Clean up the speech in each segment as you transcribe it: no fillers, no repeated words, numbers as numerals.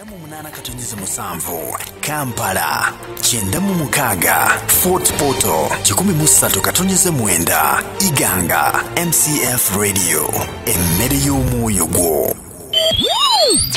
8-7 Kampala 9-6 Fort Portal 13-9 Iganga MCF Radio emmere y'omwoyo gwo.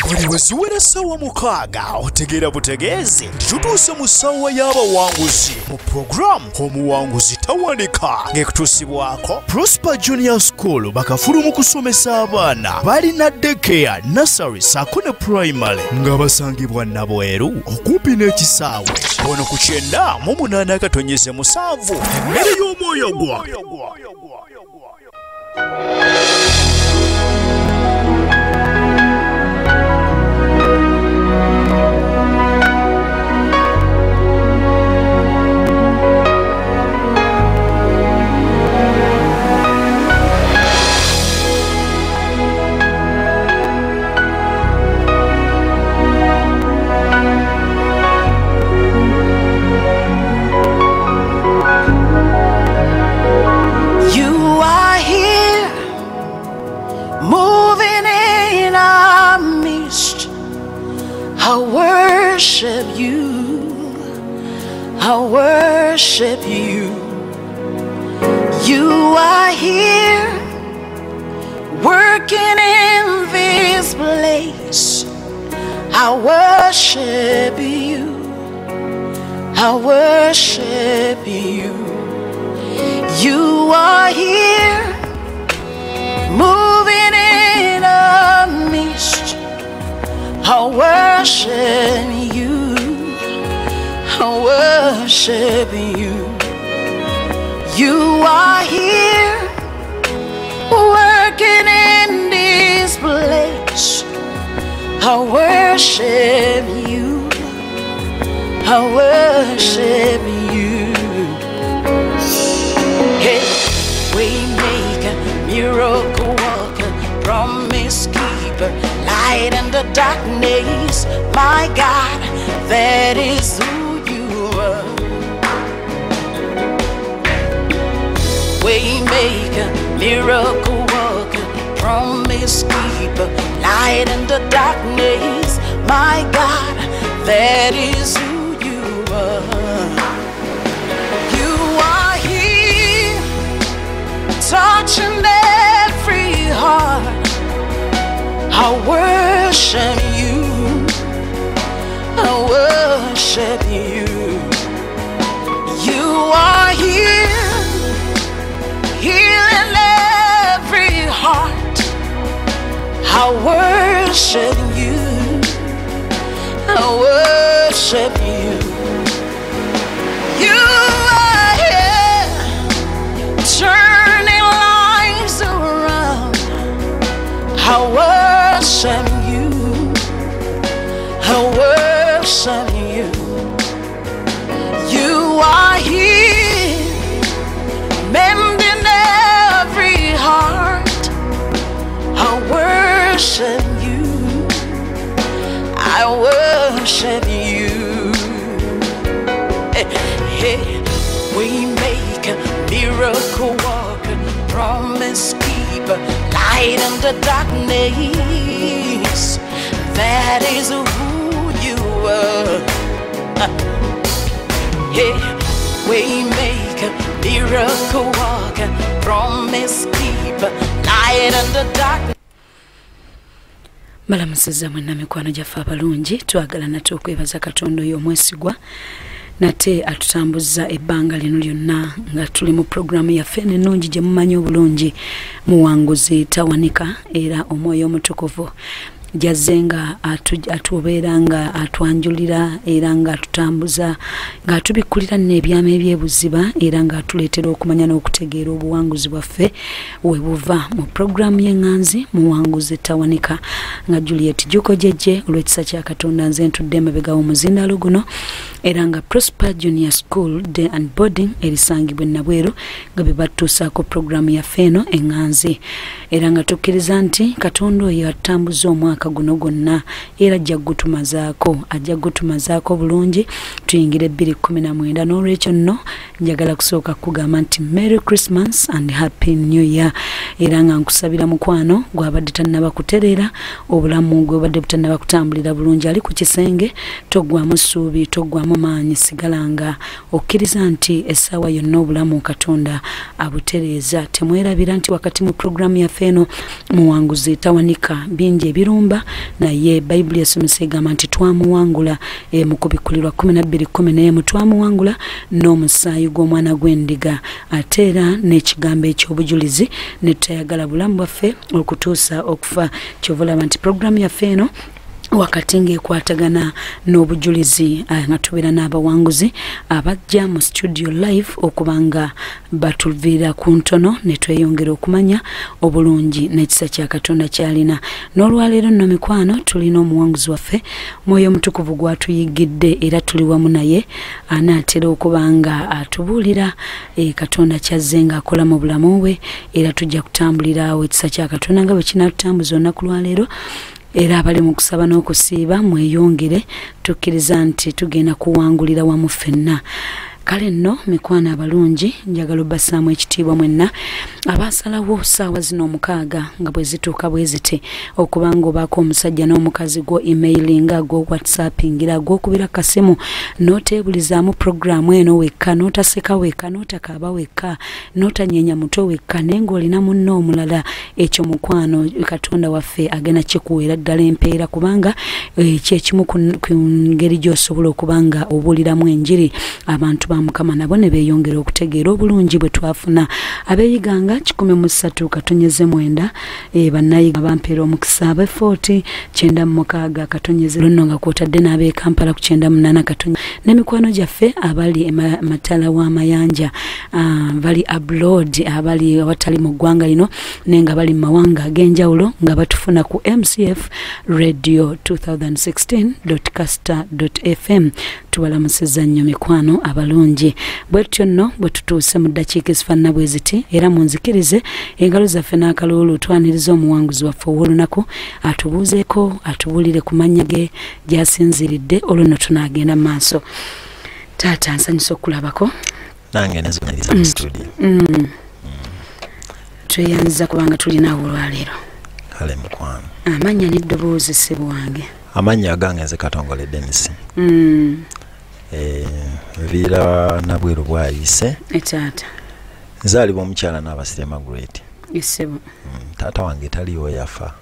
Buli weziwera sawa 6 otegeera butegeezi tutuuse mu ssaawa y'abawanguzi mu programu omuwanguzi tawanika ng'ekutuusibwako Prosper Junior School bakafulu mu kusomesa abaana balina daycare nursery saako ne primary nga basangibwa Nabweru okumpi n'ekisaawe ono ku 9-8-7 emmere y'omwoyo gwo. I worship you, I worship you. You are here, working in this place. I worship you, I worship you. You are here, moving in a mist. I worship you, I worship you. You are here, working in this place. I worship you, I worship you. Hey, waymaker, miracle worker, promise keeper, light in the darkness, my God, that is who you are. Waymaker, miracle worker, promise keeper, light in the darkness, my God, that is who you are. You are here, touching every heart. I worship you, I worship you. You are here, healing every heart. I worship you, I worship you. You are here, turning lives around. I worship you, I worship you. You are here, mending every heart. I worship you, I worship you. Hey, we make a miracle walker, promise keeper, light in the darkness. That is who you are. Hey, waymaker, miracle walker, promise keeper, light in the darkness. Balamusiza mwenna mikwano gyaffe abalungi, twagala nate okwebaza Katonda oyo omwesigwa nate atutambuza ebbanga lino lyonna nga tuli mu programu yaffe ennungi gye mumanyi obulungi muwanguzi tawanika era omwoyo omutukuvu jazze nga atubeera nga atwanjulira era nga atutambuza nga atubikkulira n'ebyama ebyebuziba era nga atuleetera okumanya n'okutegeera obuwanguzi bwaffe we buva mu programu y'enganzi muwanguzi tawanika nga Juliet Juko jeje olw'ekisa kya Katonda nze ntudde emabega w'omuzindaalo guno era nga Prosper Junior School Day and Boarding erisangibwa Nabweru nga be batuusaako programu yaffe eno enganzi era nga tukkiriza nti Katonda oyo atambuza omwaka omwaka guno gwonna era ajja gutumazaako bulungi tuyingire 2019 n'olwekyo nno njagala kusooka kugamba nti Merry Christmas and Happy New Year era nga nkusabira mukwano gwabadde tannaba kutereera obulamu gwe obadde butannaba kutambulira bulungi ali ku kisenge toggwamu ssuubi toggwamu maanyi sigalanga okkiriza nti essaawa yonna obulamu Katonda abutereeza temwerabira nti wakati mu programu yaffe eno muwanguzi tawanika bingi ebirumba naye Bayibuli esomesa egamba nti twamuwangula mu kubikkulirwa 12:11 twamuwangula n'omusaayi gw'Omwana gw'Endiga ate era n'ekigambo eky'obujulizi ne tutayagala bulamu bwaffe okutuusa okufa kyova olaba nti programu yaffe eno wakati ng'ekwatagana n'obujulizi nga tubeera n'abawanguzi abajja mu studio live okubanga batuviira ku ntono ne tweyongera okumanya obulungi n'ekisa kya Katonda kyalina n'olwaleero nno mikwano tulina omuwanguzi waffe mwoyo mutukuvu gwatuyigidde era tuli wamu naye anaatera okubanga atubuulira Katonda kyazze ng'akola mu bulamu bwe era tujja kutambulira awo ekisa kya Katonda nga bwe kinaatutambuza olunaku lwaleero era abali mu kusaba n'okusiiba mweyongere tukkiriza nti tugenda kuwangulira wamu ffenna kale nno mikwano abalungi njagala obbasaamu ekitiibwa mwenna abaasalawo ssaawa zino 6 nga bwe zituuka bwe zite okubanga obaako omusajja n'omukazi gwo emailinga gwo whatsappingira gw'okubira kasimu n'oteebulizaamu programu eno wekka n'otaseka wekka n'otakaaba wekka n'otanyeenya mutwe wekka naye ng'olina munno omulala ekyo mukwano Katonda waffe agenda kikuweera ddala empeera kubanga kyekimu ku ngeri gy'osobola okubanga obuuliramu enjiri abantu Mukama nabo ne beeyongera okutegeera obulungi bwe twafuna abeeyiganga 13 katonyeze 9 bannayiga bampeera omukisa abe 40 96 katonyeze lonno nga kwotadde n'ab'e Kampala ku 98 katonyeze n'emikwano gyaffe abali matala w'amayanja bali abroad abali awatali mu ggwanga lino nenga bali mu mawanga ag'enjawulo nga batufuna ku MCF radio 2016.caster.fm tubalamusizza nnyo mikwano abalungi bwetyo nno bwe tutuuse mu ddakiika ezifaanana bwe ziti era munzikirize engalo zaffe n'akaloolo twaniriza omuwanguzi waffe ow'olunaku atubuuzeeko atubuulire ku mannya ge gy'asinziridde olwo nno tunaagenda mu maaso taata nsanyusa okulabako nange nezonyiriza mu studio tweyanziza kubanga tulinaawo olwaleero kale mukwano amannya n'eddoboozi ssebo wange amannya agange nze Katongole Dennis nviira nabweru bwayise etaata nzaalibwa omukyala n'abasire Margaret issebo taata wange taliwo yafa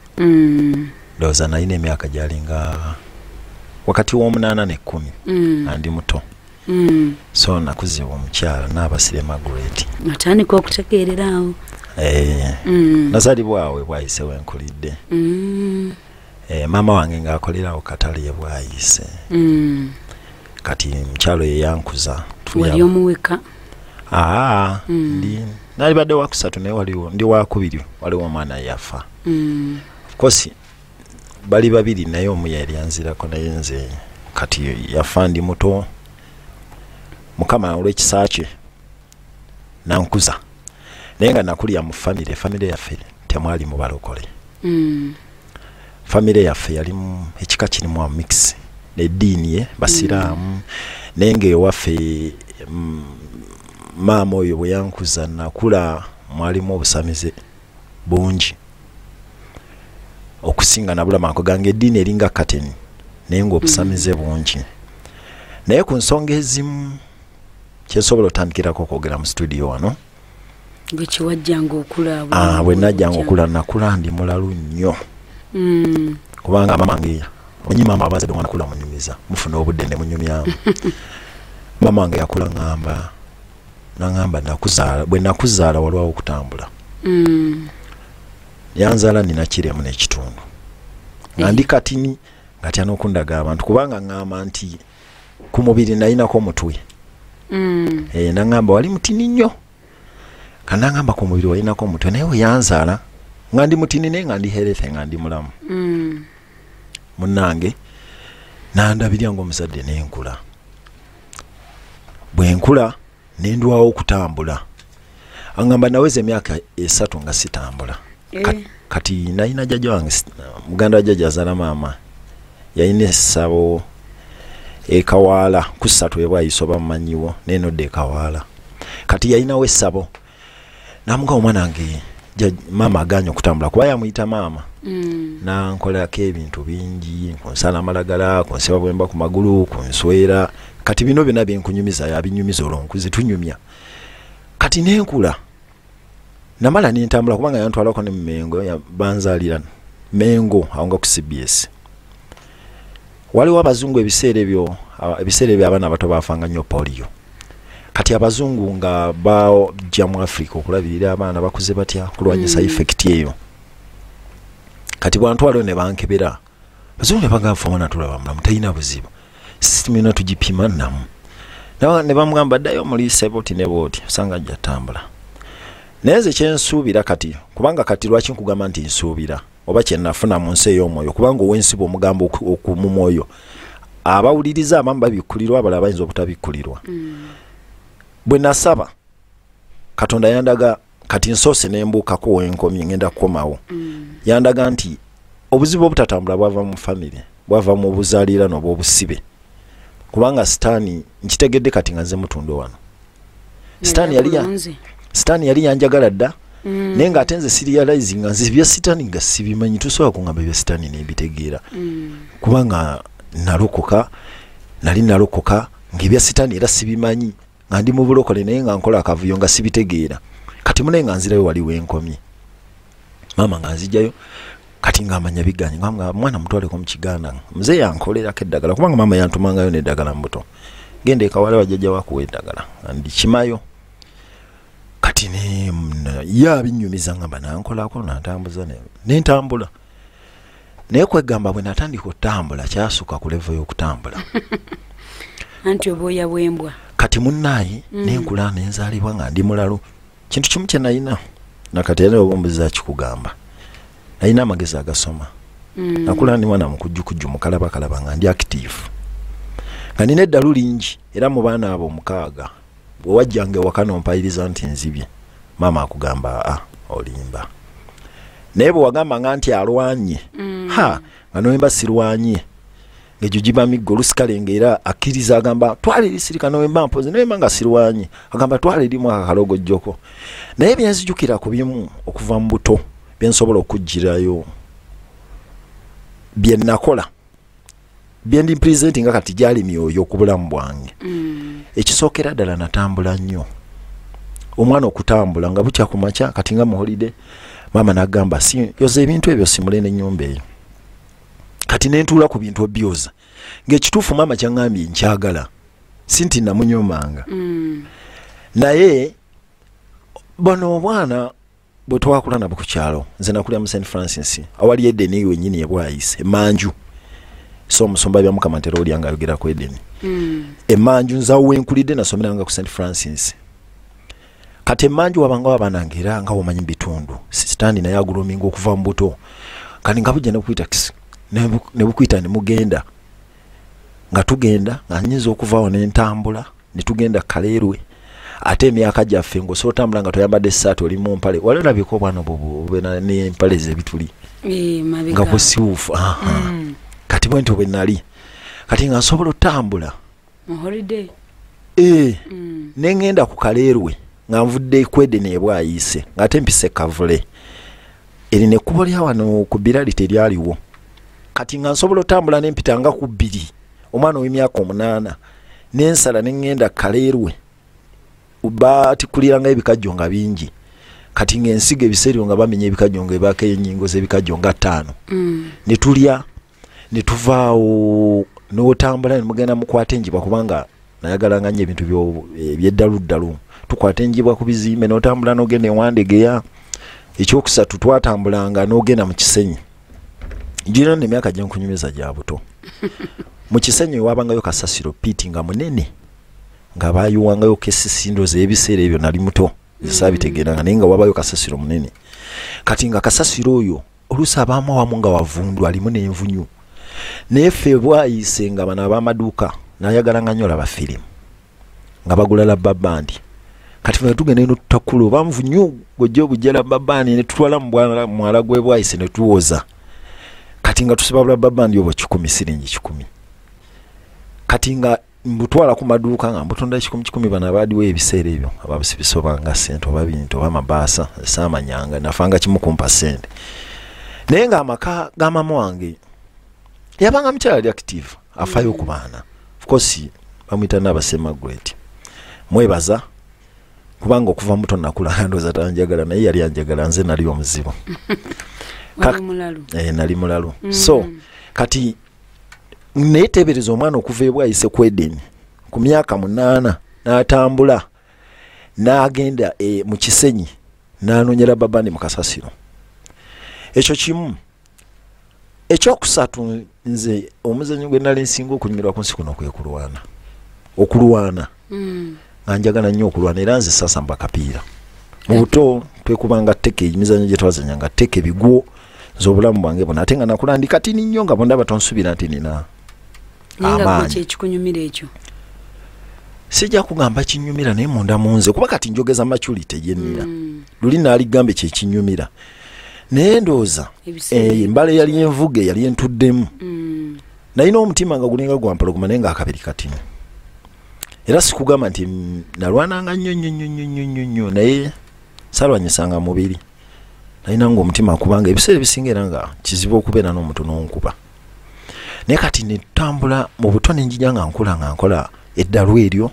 ndowooza nalina emyaka gyalinga wakati w'omunaana ne 10 andi muto so nakuzibwa omukyala n'abasire Margaret atandika okutegeerera awo nazaalibwa awe bwayise wenkulidde maama wange ng'akolerawo katale ye bwayise kati mkyalo ye yankuza wali omuweka nali badde wakusatu naye waliwo ndi wakubiri waliwo omwana yafa of course bali babiri naye omu yali yanzirako naye nze kati yafa ndi muto Mukama olw'ekisa kye nankuza naye nga nakulya mu famire yaffe temwali mu balokole famire yaffe yali ekika kirimu mix n'eddiini ye basiraamu naye ng'ewaffe maama oyo bwe yankuza nakula mwalimu obusamize bungi okusinga nabula manko gange eddiini eringa kateni naye ng'obusamize bungi naye ku nsonga ezimu kyesobola otandikirako okwogera mu studio wano bwekiwajjanga okula bwe najjanga okula nakula ndi mulalu nnyo kubanga mama wange onyi mama abazadde omwana kula munyumiza mufuna obudde ne munyumyamu mama wange yakula ngamba nakuzaala bwe nakuzaala walwawo okutambula yanzaala nina kiremu n'ekitundu nga ndi katini nga tyana okundaga abantu kubanga ngamba nti ku mubiri nalinako omutwe nangamba wali mutini nnyo kanangamba ku mubiri walinako omutwe naye we yanzaala nga ndi mutini naye nga ndi herefe nga ndi mulamu munnange nandabirya ng'omuzadde n'enkula bwe nkula nendwawo okutambula angamba naweza emyaka 3 nga sitambula kati nalina jjajja wange muganda wa jjajja azaala maama yalina essabo ekawaala ku 3 ebwayisa oba mumanyiwo nenodde ekawaala kati yalinawo essabo namuga omwana wange maama aganya okutambula kuba yamuyita maama nankolako ebintu bingi kunsala amalagala kunseba bwemba ku magulu kunswera kati bino byonna byenkunyumiza yabinyumiza olwonkuzi tunyumya kati nenkula namala nentambula kubanga yantwalako ne Mengo banzalira Mengo awonga ku CBS waliwo abazungu ebiseera ebyo abaana abato bafanga nnyo polio kati abazungu nga bajja mu Africa okulabirira abaana bakuze batya kulwanyisa effect eyo kati bwantwalo ne bankebera bazungu ne bagamba omwana tulaba mulamu talina buzibu system eno tugipima namu ne bamugamba ddayo muri seboti ne boti osanga ajja tambula neze kyensuubira kati kubanga kati lwaki nkugamba nti nsuubira oba kyenafuna mu nsi ey'omwoyo kubanga owensiba omugambo okumu mwoyo abawuliriza abamu babikkulirwa abalala bayinza obutabikkulirwa bwe nasaba Katonda yandaga kati nsoose nembuukako wenkomye ngenda kukomawo yandaga nti obuzibu obutatambula bwava mu family bwava mu buzaaliranwa bw'obusibe kubanga sitaani nkitegedde kati nga nze mutundu wano sitaani yali yanjagala dda naye ng'ate nze serializing nga nze bya sitaani nga sibimanyi tusobola kungamba bya sitaani nebitegeera kubanga nali nalokoka ng'ebya sitaani era sibimanyi nga ndi mu bulokole naye nga nkola akavuyo nga sibitegeera kati mune nga nzirayo waliwo enkomye maama nga nzijjayo kati nga amanya biganye nga mwana mutwaleko mu kigaana mzee yankolerako eddagala kubanga maama yantumangayo n'eddagala mbuto genda ekawala bajjajja wakuwa eddagala ndi kimayo kati ne yabinyumiza ngamba nankolako nantambuza nentambula naye kwegamba bwe natandika okutambula kyasuka ku level y'okutambula anti obwoya bwembwa kati munnayi nenkula nenzaalibwa nga ndi mulalu kintu kimu kye nalina nakati era obumbuza kikugamba nalina amagezi agasoma nakula ndi mwana mukujjukujju mukalabakalaba nga ndi active nga nina eddalu lingi era mu baana abo 6 bwewajjange waka nompayiriza nti nzibye maama akugamba olimba naye bwe wagamba nga nti alwanye nga noyemba sirwanye ng'egyo giba miggo olusikalenge era akkiriza agamba twala erisirika noyemba mpozi noyemba nga sirwanye agamba twala erimu akakalogojjoko naye byenzijukira ku bimu okuva mu buto byensobola okujjirayo bye nakola byendi presenting kati gyali myoyo ku bulamu bwange ekisookera ddala natambula nnyo omwana okutambula nga bukya ku makya kati nga mu holiday maama n'agamba yoza ebintu ebyo simule n'ennyumba eyo kati nentuula ku bintu obyoza ng'ekituufu maama kyaŋŋambye nkyagala sinti namunyomanga naye bano obwana bwe twakula nabo ku kyalo nze nakulira mu St Francis awali Edeni wennyini ebwayise emanju so omusumba bya Mukama ntera olyanga ayogera ku Edeni emanju nzawo wenkulidde nasomeranga ku St Francis kati emanju wabanga wabanangira nga womanyi bitundu sitandi naye agulominga okuva mu buto kati nga bujja nekuyita ne bukuyita ne mugenda nga tugenda nga nyinza okuvaawo n'entambula ne tugenda Kaleerwe ate emyaka gyaffe ng'osobola otambula nga toyambadde essaati oli mu mpale wali olabika obwana bwobwe n'empale ze bituli nga busiwuufu kati bwe nti bwe nali kati nga nsobola otambula ne ngenda ku Kaleerwe nga nvudde kwede nebwayise ng'ate mpise Kavule eri nekkubo lya wano ku Birali teryaliwo kati nga nsobola otambula n'empitanga ku 2 omwana w'emyaka 8 n'ensala ne ngenda Kaleerwe batikuliranga ebikajjo nga bingi kati ng'ensigo ebiseeryo nga bamenya ebikajjo nga ebaako ennyingo z'ebikajjo nga 5 ne tulya ne tuvaawo n'otambula ne mugenda mukwata enjibwa kubanga nayagalanga nnyo ebintu by'eddaluddalu tukwata enjibwa ku bizimbe n'otambula n'ogenda ewandegeya ekyokusatu twatambulanga n'ogenda mu Kisenyi gino n'emyaka gye nkunyumiza gya buto mu Kisenyi wabangayo kasasiro piti nga munene nga bayiwangayo kesisindo z'ebiseera ebyo nali muto zisabitegeranga naye nga wabayo kasasiro munene kati nga kasasiro oyo oluusi abaamu awamu nga wavundu alimu n'envunyu naye ffe bwayise nga bano ab'amaduuka nayagalanga nnyo laba firimu nga bagula labba bandi kati fe tugenda eno tutakulu bamvu nnyo gojja obujjala babani ne tutwala mu mwala gwe bwayise ne tuwoza kati nga tusibabula babandi obo 10 siringi 10 kati nga mbutwala ku maduuka nga mbutonda 10 bana baadiwo ebiseera ebyo ababisobanga sente oba bintu oba mabaasa saamanyanga nafanga kimu kumpa sente naye nga amaka ga mama wange yabanga mukyala ali active afayo ku baana of course bamuyita n'abasema great mwebaza kubanga okuva muto nakula ndoza tanjagala naye yali anjagala nze nali omuzibu nali mulalu so kati netebereza omwana okuva ebwayise ku Edeni ku myaka 8 n'atambula n'agenda mu Kisenyi n'anonyera babandi mu Kasasiro ekyo kimu ekyokusatu nze omuzanyo gwe nali nsinga okunyumirwa ku nsi kuno kwe okulwana anjagala nnyo okulwana era nze sasa mba kapiira mu buto twekubanga teke emizanyo gye twazanyanga teke bigwo z'obulamu bwange bona ate nga nakulandika tini nnyo nga bonda batonsubira nti nina amaanyi ekikunyumira ekyo sijja kugamba kinyumira naye munda munze kuba kati njogeza maturity yennira luli naaligambe kye kinyumira naye ndooza embala yali envuge yali entuddemu nalina omutima nga gulinga gwa empologoma naye nga akabiri katini era sikugamba nti nalwananga nnyo naye salwanyisanga mubiri nalina nga omutima kubanga ebiseera ebisinga era nga kizibu okubeera n'omuntu n'onkuba naye kati netambula mu buto nenjija nga nkola eddalu eryo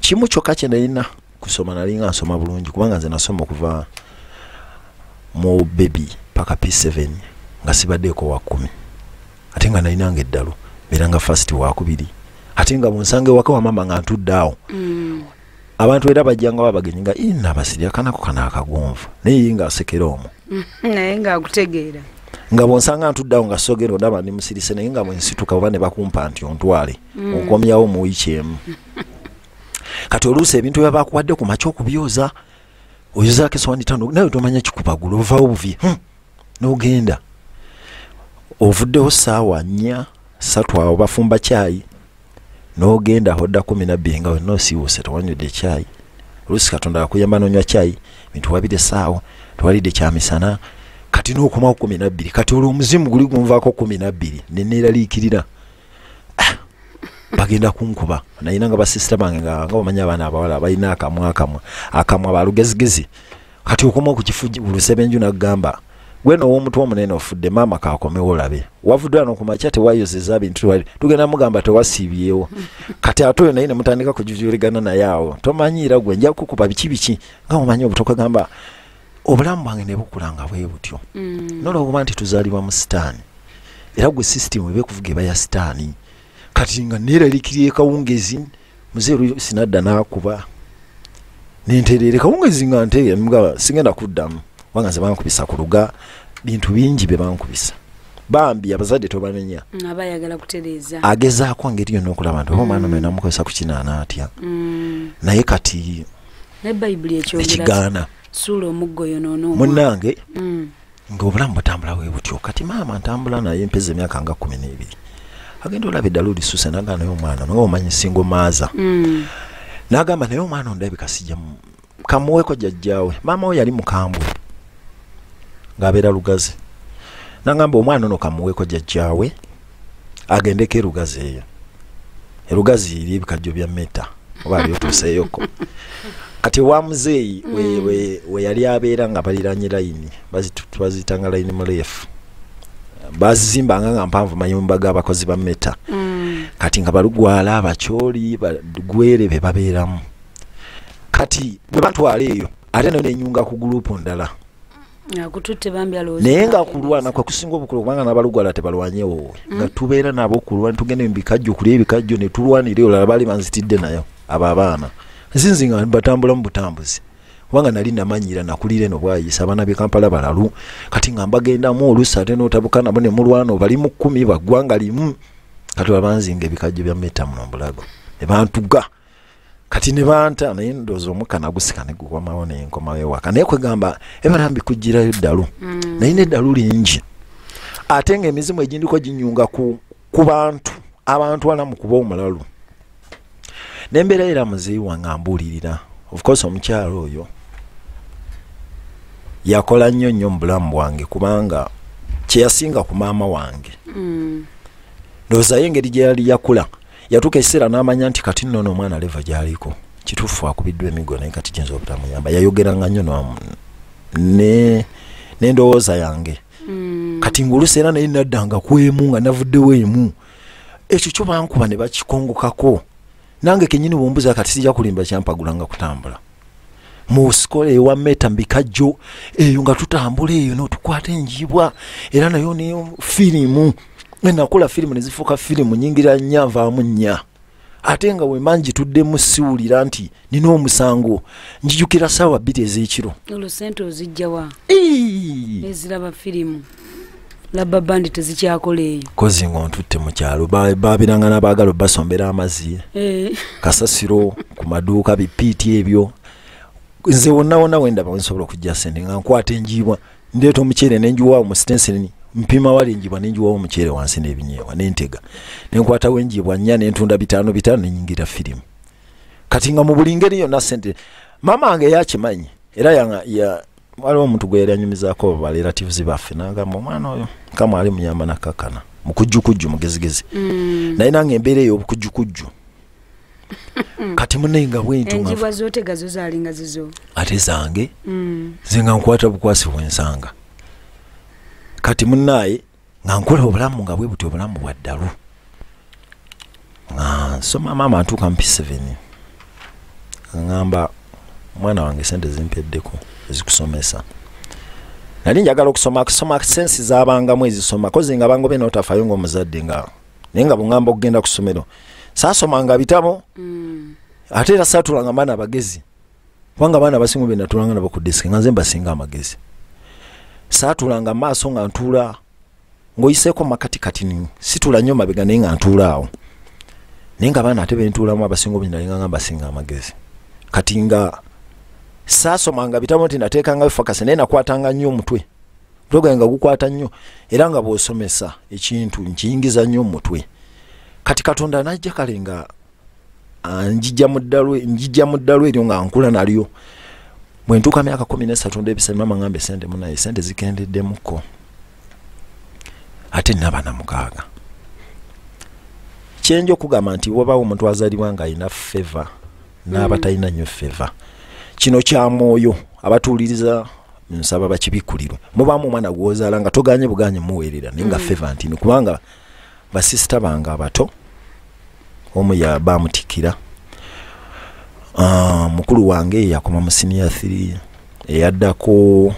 kimu kyokka kye nalina kusoma nalinga nsoma bulungi kubanga nze nasoma okuva mu baby paka P7 nga sibaddeeko wa 10 ate nga nalinanga eddalu beeranga first wa 2 ate nga bunsange waka wa mama nga ntudde abantu era bajjanga babagenyi nga nabasirya kanako kana akagonvu naye nga asekera omwo naye nga akutegeera nga bonsanga ntudde nga sogero ndaba ndi musirise naye nga bwensituka oba ne bakumpa nti ontwale onkomyawo mu wiiki emu kati oluusi ebintu bye bakuwadde ku makya okubyoza oyozaako esowani 5 naye tomanya kikubagula ovaawo buvi n'ogenda ovuddeho ssaawa 4 3 awo bafumba caayi n'ogenda hodda 12 nga wenna osiiwuse tewanyudde caayi oluusi katonda akuyamba n'onywa caayi bintu wabire essaawa tewalidde kyamisana kati n'okomawo 12 kati olwo omuzimu guli gunvaako 12 neneeraliikirira bagenda kunkuba nayina nga basisita bange nga bamanya abaana abawala balina akamwa balugezigezi kati okomawo ku kifuji olusebenju n'agamba gweno w'omutwe omunene ofudde maama kaakomewo olabe wavudde wano ku makya tewayozeza bintu tugenda mugamba tewasiibyewo kati ate oyo naye ne mutandika kujujuligana naye awo tomanyiira gwe nja kukuba biki nga mumanyi obutoka gamba obulamu bwange ne bukulanga bwe butyo n'olwokuba nti tuzaalibwa mu sitaani era gwe sisitimu ebe kuvuga eba ya sitaani kati nga neeraliikirira kawungezi muzeeru sinadda n'akuba nentereere kawungezi nga nteere mga sigenda kuddamu wanga ze bankubisa ku luga bintu bingi bye bankubisa bambi abazadde tobamenya abayagala kutereeza agezaako ngeri yonna okulaba nti omwana ono namukozesa ku kinaana atya naye kati ne bayibuli ekigaana suula omuggo yonoono munnange ng'obulamu butambula bwe butyo kati maama ntambula naye mpeza emyaka nga 12 agenda olaba eddalu lisuuse naga naye omwana naye omanyi singo maaza n'agamba naye omwana ondabika sijja kamuweeko jjajjaawe maama we yali mukambwe ng'abeera lugazi nagamba omwana ono kamuweeko jjajjaawe agendeko erugazi eyo erugazi eri ebikajjo bya meta oba aliotuuseeyoko kati wa muzeeyi we yali abeera nga baliranye layini bazitanga layini muleefu bazizimbanga nga mpanvu mayumba g'abakozi ba meta kati nga balugwala abakyoli bagwere be babeeramu kati bwe batwala eyo ate nayo nenyunga ku gurupu ndala akututte bambi alooza naye nga kulwana kwa kusinga obukulu kubanga n'abalugwala tebalwanyewo nga tubeera nabo okulwana tugende mu bikajjo kulya ebikajjo ne tulwanira olala baali banzitidde nayo abo abaana nzinzi nga batambula mu butambuzi kubanga nali namanyira nakulira eno bwayisa abaana b'e Kampala balalu kati nga mbagendamu oluusi ate n'otabuka nabo ne mulwana bali mu 10 baggwanga limu kati babanzinga ebikajjo bya meta muno mbulago ne bantuga kati ne banta naye ndowooza omukka nagusika ne gukomawo nenkomawo ewaka naye kwegamba ebarambi kugirayo eddalu naye n'eddalu lingi ate nga emizimu egindiko ginyunga ku bantu abantu wala mu kuba omulalu nembeera era muzeeyi wange ambuulirira of course omukyalo oyo yakola nnyo mu bulamu bwange kubanga kyeyasinga ku maama wange ndowooza ye engeri gye yali yakula yatuuka ekiseera n'amanya nti kati nno omwana leva gy'aliko kituufu akubiddwa emigo naye kati kiyinza obutamuyamba yayogeranga nnyo n'endowooza yange kati ng'oluusi era naye naddanga kwemu nga navuddewo emu ekyo kyo bankuba ne bakikongokako nange kenyini bwombuza kati sijja kulimba kyampagulanga kutambula mu sikole ewa meta mbikajjo eyo nga tutambula eyo n'otukwata enjibwa era nayo ne firimu nakola firimu ne zifuuka firimu nyingira nnya nvaamu nnya ate nga wemanji tuddemu siwulira nti nina omusango njijukira ssaawa 2 ez'ekiro olwo sente ozijjawa eziraba firimu laba bandi tezikyakola eyo kozi ng'ontutte mu kyalo baabiranga n'abaagala basombera amazzi kasasiro ku maduuka bipiiti ebyo nze wonna wendaba wensobola okujja sente nga nkwata enjiibwa ndeeta omuceere nenjiwaawo mu sitenseni mpima wali enjiibwa nenjiwaawo omuceere wansi n'ebinyeebwa nentega nenkwatawo enjiibwa nnya nentunda 5 nenyingira firimu kati nga mu buli ngeri yonna sente maama wange yakimanyi era waliwo omuntu gwe yali anyumizaako barelatives baffe nagamba omwana oyo kamwali muyamba nakakana mukujjukujju mugezigezi naye nange embeera eyo obukujjukujju kati munaye nga bwentyo enjibwa zotega zo zaalinga zizo ate zange nze nga nkwata bukwasi bwensanga kati munaye nga nkola obulamu nga bwe buti obulamu bwa ddalu nga nsoma maama ntuuka mu P7 ngamba mwana wange sente zimpeddeko ezikusomesa nali njagala okusoma sensi z'abangamu ezisoma kozi nga bangobe n'otafayo ng'omuzadde nga naye nga bungamba okugenda ku ssomero saasomanga bitabo ate era saatulanga baana bagezi kubanga abaana abasinga be natulanga nabo ku disiki nga nze mbasinga amagezi saatulanga maaso nga ntuula ng'oyiseeko makatikati situla nnyo mabega naye nga ntuula awo naye nga abaana ate bentuulamu abasinga be nalinga nga mbasinga amagezi kati nga saasomanga bitabo nti nateekanga bifakasi naye nakwatanga nnyo omutwe gwange nga gukwata nnyo era nga bw'osomesa ekintu nkiyingiza nnyo omutwe kati Katonda najja kale nga njijja mu ddalu eryo nga nkula nalyo bwe ntuuka myaka 13 ndebisa mama ngambe sente munaye sente zikendeddemuko ate n'abaana 6 kyenjo okugamba nti wabaawo omuntu azaalibwa nga alina feva n'abatalina nnyo feva kino kya mwoyo abatuuliriza nsaba bakibikkulirwe mubaamu omwana gwozaala nga toganye buganye muweerera naye nga feva ntini kubanga basisita bange abato omu baamutikira mukulu wange yakoma mu senior 3 eyaddako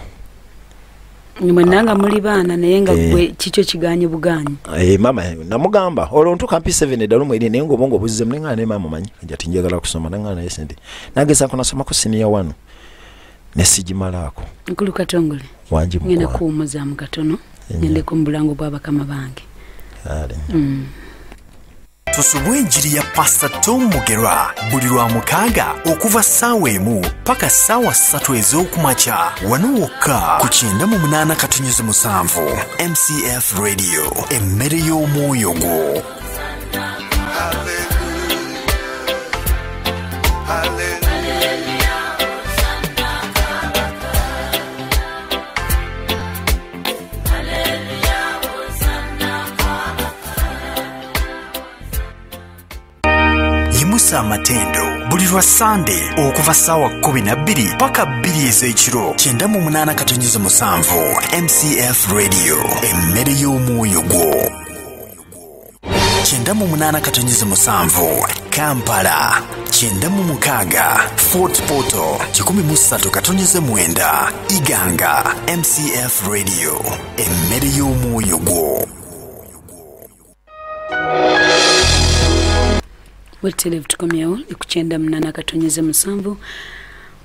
mwenanga muli baana naye nga gwe kikyo kiganye buganye mama namugamba olwo ntuuka P7 eddala mweri naye ng'obongo obuzze mulengana ne maama manyi njati njagala kusoma nangana naye sente nagezaako nasomako senior 1 ne sigimalaako nkulu Katongole wangi ngenda kuwumuzaamu katono ngendeko mu bulango bw'abakama bange tusubwe enjiri ya Pastor Tom Mugerwa buli lwa mukaaga okuva ssaawa emu paka ssaawa 3 ez'okumakya wano wokka ku 98.7 MCF Radio emmere y'omwoyo gwo. Amatendo buli lwa Sunday okuva ssaawa 12 paka 2 ez'ekiro 98.7 MCF Radio emmere y'omwoyo gwo. 98.7 Kampala 96 Fort Portal 103.9 Iganga MCF Radio emmere y'omwoyo gwo. Wetelevu tukomyewo ekukyenda 98.7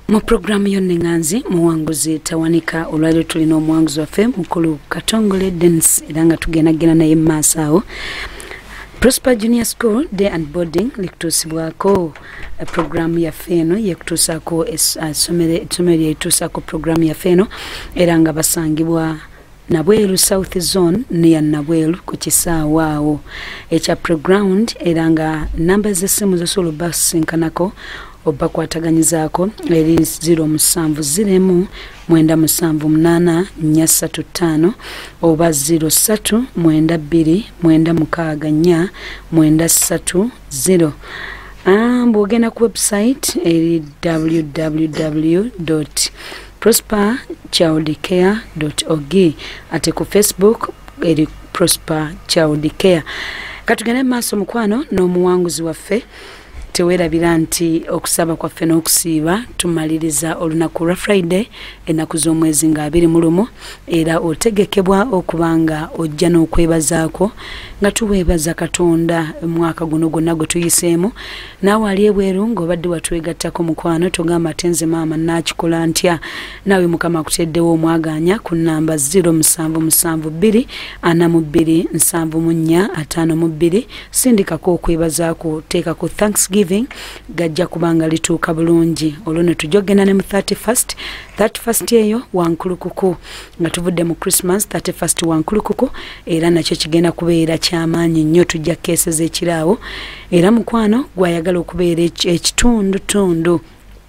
mu programu y'onnenganzi muwanguzi tawanika olwaliro tulina omuwanguzi waffe mukulu Katongole Dennis era nga tugendagenda naye mu maaso awo. Prosper Junior School Day and Boarding likutuusibwako programu yaffe eno yekutuusaako essomero lyekutuusaako programu yaffe eno era nga basangibwa Nabweru South Zone neya Nabweru ku kisaawa awo ekya Preground era nga namba z'essimu zosobola basinkanako obakwataganyizaako eri 070978 oba 0392964930. Bw'ogenda ku website eri www.prosperchildcare.org ate ku Facebook eri Prosper Child Care. Katugende maaso mukwano n'omuwanguzi waffe. Tewerabira nti okusaba kwaffe n'okusiiba tumaliriza olunaku lwa Friday ennaku z'omwezi nga 21 era otegekebwa okubanga ojja n'okwebazaako nga tuweebaza Katonda omwaka guno gwonna gwe tuyiseemu. Naawe ali ebweru ng'obadde watwegattako mukwano togamba tenze maama nakikola ntya. Naawe Mukama akuteddewo omwaganya ku nnamba 0772 42 sindikako okwebazaako teekako Thanksgiving gajja kubanga lituuka bulungi. Olwo ne tujogenda ne mu 31st eyo wankulukuku nga tuvudde mu Christmas 31st wankulukuku era nakyo kigenda kubeera kyamaanyi nnyo. Tujja keeseza ekiraawo era mukwano gwayagala okubeera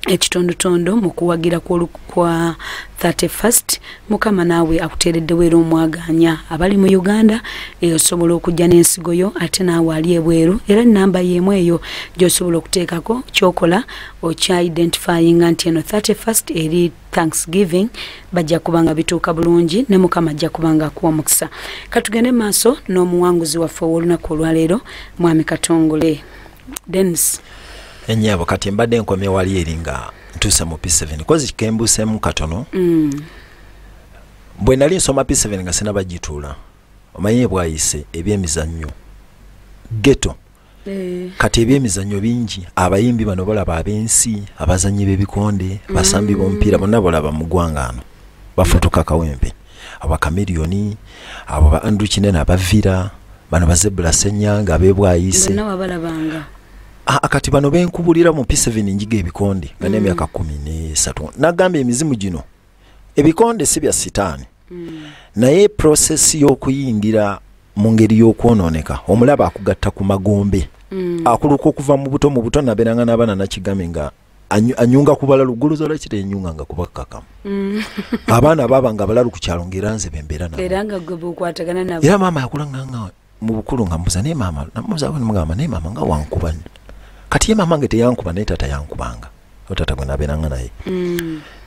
ekitundutundu mu kuwagira kwa 31st. Mukama naawe akuteereddewo era omwaganya abali mu Uganda osobola okujja n'ensigo yo ate naawe ali ebweru era nnamba y'emu eyo gy'osobola okuteekako kyokola okya identifying nti eno 31st eri Thanksgiving bajja kubanga bituuka bulungi ne Mukama ajja kubanga akuwa omukisa. Katugende maaso n'omuwanguzi waffe ow'olunaku olwaleero Mwami Katongole Dennis. Enyabo kati mbadde nkomye wali eringa ntuuse mu P7 kozi kembuseemu katono. Bwe nali nsoma P7 nga sinaba gituula omanye bwayise ebyemizannyo ghetto. Kati ebyemizannyo bingi abayimbi bano balaba ab'ensi abazannyi b'ebikonde basambi b'omupiira bonna balaba mu ggwanga ano bafotoka kawempe abakamiliyoni abo ba Andrew Kinene abavira bano bazebula Senyanga ab'ebwayise bonna balabanga. Akati bano benkubulira mu P7 njiga ebikonde nga n'emyaka 13 nagamba emizimu gino ebikonde si bya sitaani naye process y'okuyingira mu ngeri y'okwonooneka omulaba akugatta ku magombe akuluka okuva mu buto naberanga n'abaana nakigame nga anyunga kubala luguluzo lwakire enyunga nga kubakakamu abaana babanga balalu ku kyalo ngeranze bembeera nabo era nga gwe bukwatagana nabo era maama yakulanga nga mu bukulu nga mbuza ne maama namuza bwe mugamba ne maama nga wankubanya kati ye maama ngete yankuba ne tata yankubanga otata gwe naberanga naye